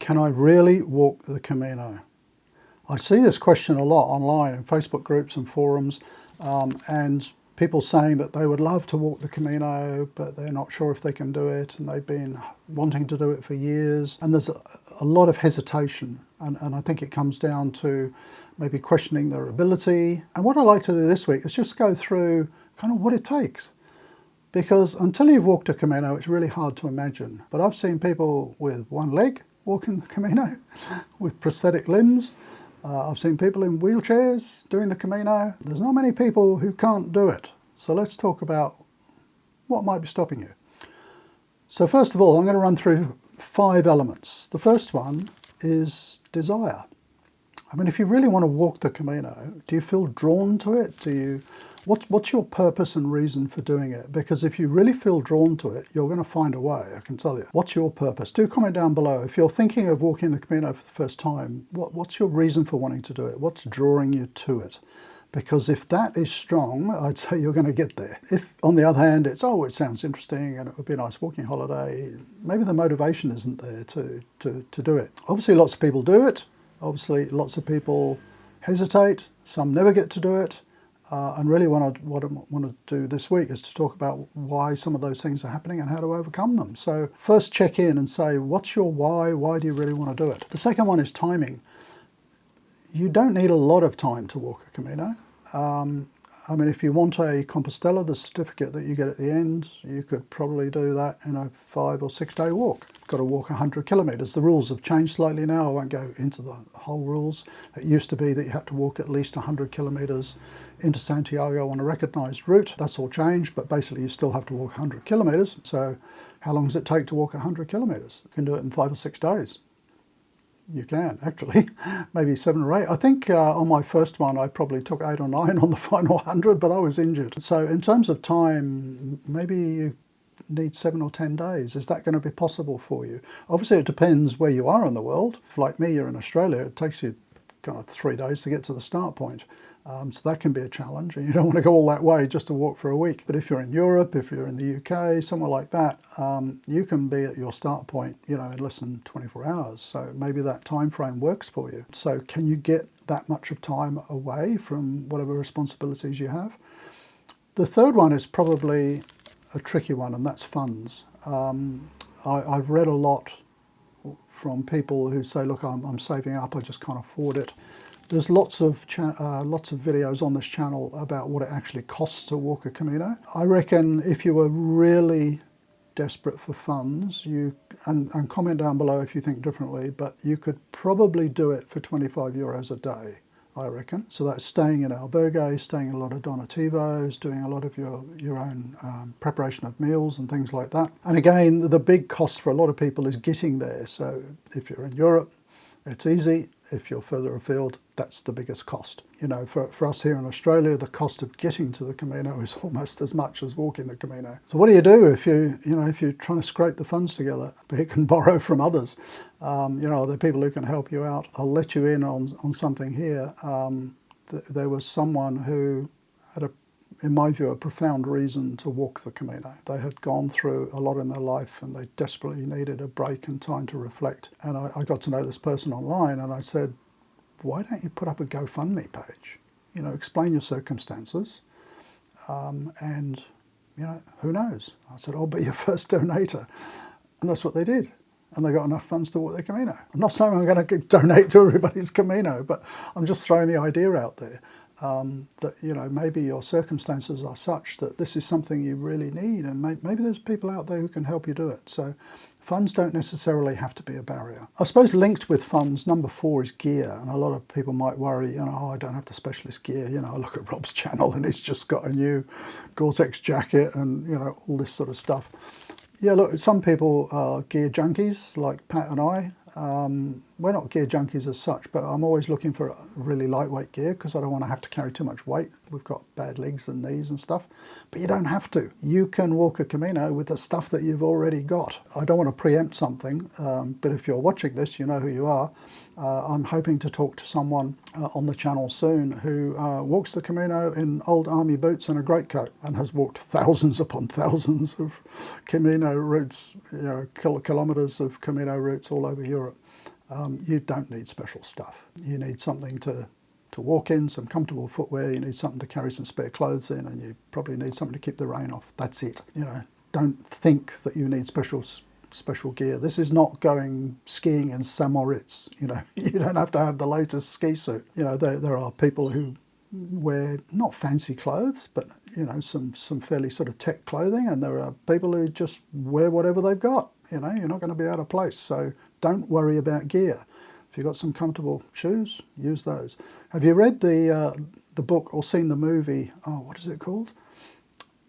Can I really walk the Camino? I see this question a lot online in Facebook groups and forums, and people saying that they would love to walk the Camino, but they're not sure if they can do it, and they've been wanting to do it for years. And there's a lot of hesitation, and I think it comes down to maybe questioning their ability. And what I like to do this week is just go through kind of what it takes. Because until you've walked a Camino, it's really hard to imagine. But I've seen people with one leg walking the Camino, with prosthetic limbs. I've seen people in wheelchairs doing the Camino. There's not many people who can't do it. So let's talk about what might be stopping you. So first of all, I'm going to run through 5 elements. The first one is desire. I mean, if you really want to walk the Camino, do you feel drawn to it? What's your purpose and reason for doing it? Because if you really feel drawn to it, you're going to find a way, I can tell you. What's your purpose? Do comment down below. If you're thinking of walking the Camino for the first time, what's your reason for wanting to do it? What's drawing you to it? Because if that is strong, I'd say you're going to get there. If, on the other hand, it sounds interesting and it would be a nice walking holiday, maybe the motivation isn't there to do it. Obviously, lots of people do it. Obviously, lots of people hesitate. Some never get to do it. And really what I want to do this week is to talk about why some of those things are happening and how to overcome them. So first check in and say, what's your why? Why do you really want to do it? The second one is timing. You don't need a lot of time to walk a Camino. I mean, if you want a Compostela, the certificate that you get at the end, you could probably do that in a 5 or 6 day walk. You've got to walk 100 kilometres. The rules have changed slightly now. I won't go into the whole rules. It used to be that you had to walk at least 100 kilometres into Santiago on a recognised route. That's all changed, but basically you still have to walk 100 kilometres. So how long does it take to walk 100 kilometres? You can do it in 5 or 6 days. You can, actually, maybe 7 or 8. I think on my first one, I probably took 8 or 9 on the final 100, but I was injured. So in terms of time, maybe you need 7 or 10 days. Is that going to be possible for you? Obviously, it depends where you are in the world. If, like me, you're in Australia, it takes you kind of 3 days to get to the start point. So that can be a challenge, and you don't want to go all that way just to walk for a week. But if you're in Europe, if you're in the UK, somewhere like that, you can be at your start point, in less than 24 hours. So maybe that time frame works for you. So can you get that much of time away from whatever responsibilities you have? The third one is probably a tricky one, and that's funds. I've read a lot from people who say, look, I'm saving up, I just can't afford it. There's lots of videos on this channel about what it actually costs to walk a Camino. I reckon if you were really desperate for funds, and comment down below if you think differently, but you could probably do it for 25 euros a day, I reckon. So that's staying in albergues, staying in a lot of donativos, doing a lot of your own preparation of meals and things like that. And again, the big cost for a lot of people is getting there. So if you're in Europe, it's easy. If you're further afield, that's the biggest cost. For us here in Australia, the cost of getting to the Camino is almost as much as walking the Camino. So what do you do if you're trying to scrape the funds together? You can borrow from others. There are people who can help you out. I'll let you in on something here. There was someone who had in my view, a profound reason to walk the Camino. They had gone through a lot in their life and they desperately needed a break and time to reflect. And I got to know this person online, and I said, why don't you put up a GoFundMe page? Explain your circumstances, and who knows? I said, I'll be your first donator. And that's what they did. And they got enough funds to walk the Camino. I'm not saying I'm going to donate to everybody's Camino, but I'm just throwing the idea out there. That maybe your circumstances are such that this is something you really need, and maybe there's people out there who can help you do it. So funds don't necessarily have to be a barrier. I suppose linked with funds, number 4 is gear, and a lot of people might worry, I don't have the specialist gear. I look at Rob's channel and he's just got a new Gore-Tex jacket and all this sort of stuff. Yeah, look, some people are gear junkies like Pat and I. We're not gear junkies as such, but I'm always looking for really lightweight gear because I don't want to have to carry too much weight. We've got bad legs and knees and stuff, but you don't have to. You can walk a Camino with the stuff that you've already got. I don't want to preempt something, but if you're watching this, you know who you are. I'm hoping to talk to someone on the channel soon who walks the Camino in old army boots and a greatcoat and has walked thousands upon thousands of Camino routes, kilometres of Camino routes all over Europe. You don't need special stuff. You need something to walk in, some comfortable footwear, you need something to carry some spare clothes in, and you probably need something to keep the rain off. That's it. Don't think that you need special gear. This is not going skiing in St. Moritz. You don't have to have the latest ski suit. There are people who wear not fancy clothes, but some fairly sort of tech clothing, and there are people who just wear whatever they've got. You're not going to be out of place, so don't worry about gear. If you've got some comfortable shoes, use those. Have you read the book or seen the movie? Oh, what is it called?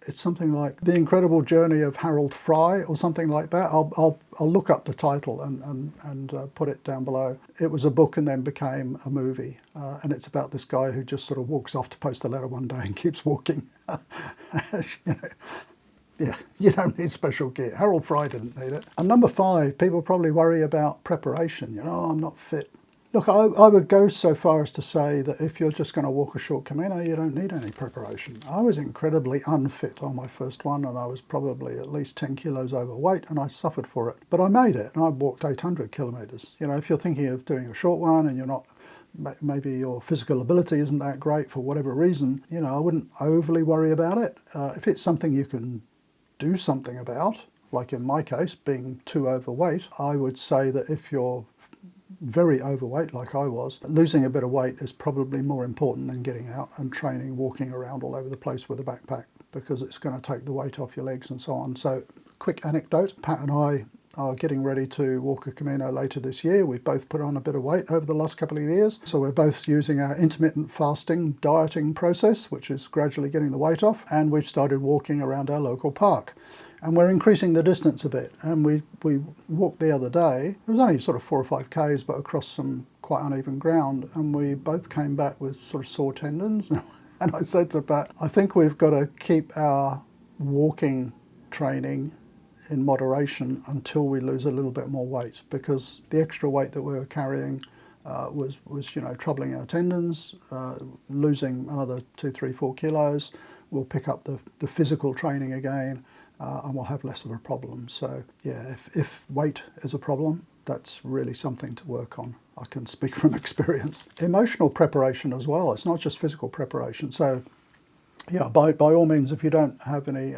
It's something like The Incredible Journey of Harold Fry or something like that. I'll look up the title and put it down below. It was a book and then became a movie, and it's about this guy who just sort of walks off to post a letter one day and keeps walking. Yeah, you don't need special gear. Harold Fry didn't need it. And number 5, people probably worry about preparation. I'm not fit. Look, I would go so far as to say that if you're just going to walk a short Camino, you don't need any preparation. I was incredibly unfit on my first one, and I was probably at least 10 kilos overweight, and I suffered for it. But I made it, and I walked 800 kilometres. If you're thinking of doing a short one and you're not, maybe your physical ability isn't that great for whatever reason, I wouldn't overly worry about it. If it's something you can do something about, like in my case, being too overweight, I would say that if you're very overweight like I was, losing a bit of weight is probably more important than getting out and training, walking around all over the place with a backpack, because it's going to take the weight off your legs and so on. So, quick anecdote, Pat and I are getting ready to walk a Camino later this year. We've both put on a bit of weight over the last couple of years, so we're both using our intermittent fasting dieting process, which is gradually getting the weight off, and we've started walking around our local park. And we're increasing the distance a bit. And we walked the other day. It was only sort of 4 or 5 Ks, but across some quite uneven ground. And we both came back with sort of sore tendons. And I said to Pat, I think we've got to keep our walking training in moderation until we lose a little bit more weight, because the extra weight that we were carrying was troubling our tendons. Losing another 2, 3, 4 kilos, we'll pick up the physical training again. And we'll have less of a problem. So yeah, if weight is a problem, that's really something to work on. I can speak from experience. Emotional preparation as well. It's not just physical preparation. So yeah, by all means, if you don't have any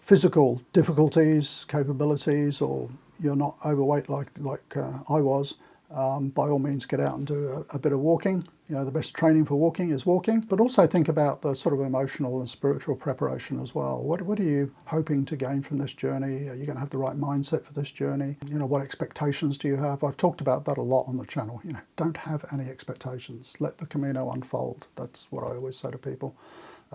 physical difficulties, capabilities, or you're not overweight like I was, by all means get out and do a bit of walking. The best training for walking is walking, but also think about the sort of emotional and spiritual preparation as well. What are you hoping to gain from this journey? Are you going to have the right mindset for this journey? What expectations do you have? I've talked about that a lot on the channel. Don't have any expectations. Let the Camino unfold. That's what I always say to people.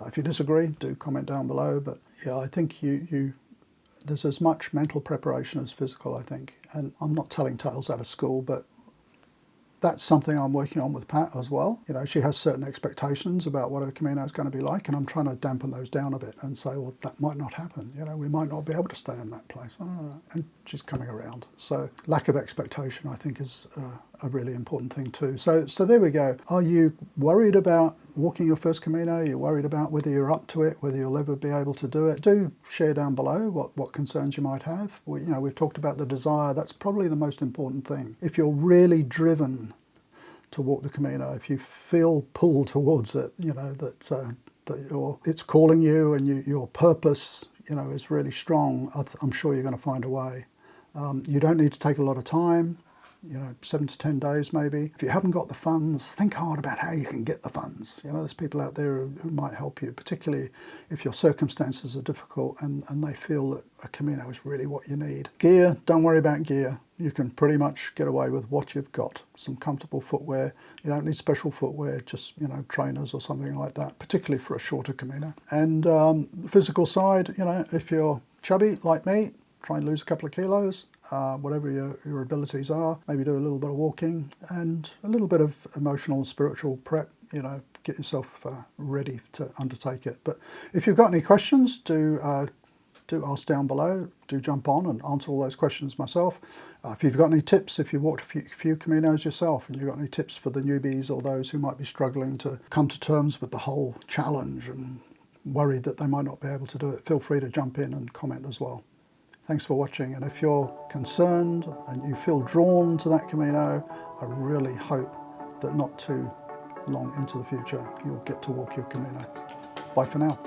If you disagree, do comment down below. But yeah, I think there's as much mental preparation as physical, I think. And I'm not telling tales out of school, but that's something I'm working on with Pat as well. She has certain expectations about what a Camino is going to be like, and I'm trying to dampen those down a bit and say, well, that might not happen. We might not be able to stay in that place. And she's coming around. So lack of expectation, I think, is a really important thing too. So there we go. Are you worried about walking your first Camino? Are you worried about whether you're up to it, whether you'll ever be able to do it? Do share down below what concerns you might have. We've talked about the desire. That's probably the most important thing. If you're really driven to walk the Camino, if you feel pulled towards it, that it's calling you, and your purpose, is really strong, I'm sure you're going to find a way. You don't need to take a lot of time. 7 to 10 days maybe. If you haven't got the funds, think hard about how you can get the funds. There's people out there who might help you, particularly if your circumstances are difficult and they feel that a Camino is really what you need. Gear, don't worry about gear. You can pretty much get away with what you've got. Some comfortable footwear. You don't need special footwear, just, trainers or something like that, particularly for a shorter Camino. And the physical side, if you're chubby like me, try and lose a couple of kilos. Whatever your abilities are, maybe do a little bit of walking and a little bit of emotional and spiritual prep, get yourself ready to undertake it. But if you've got any questions, do ask down below, do jump on and answer all those questions myself. If you've got any tips, if you've walked a few Caminos yourself and you've got any tips for the newbies or those who might be struggling to come to terms with the whole challenge and worried that they might not be able to do it, feel free to jump in and comment as well. Thanks for watching, and if you're concerned and you feel drawn to that Camino, I really hope that not too long into the future you'll get to walk your Camino. Bye for now.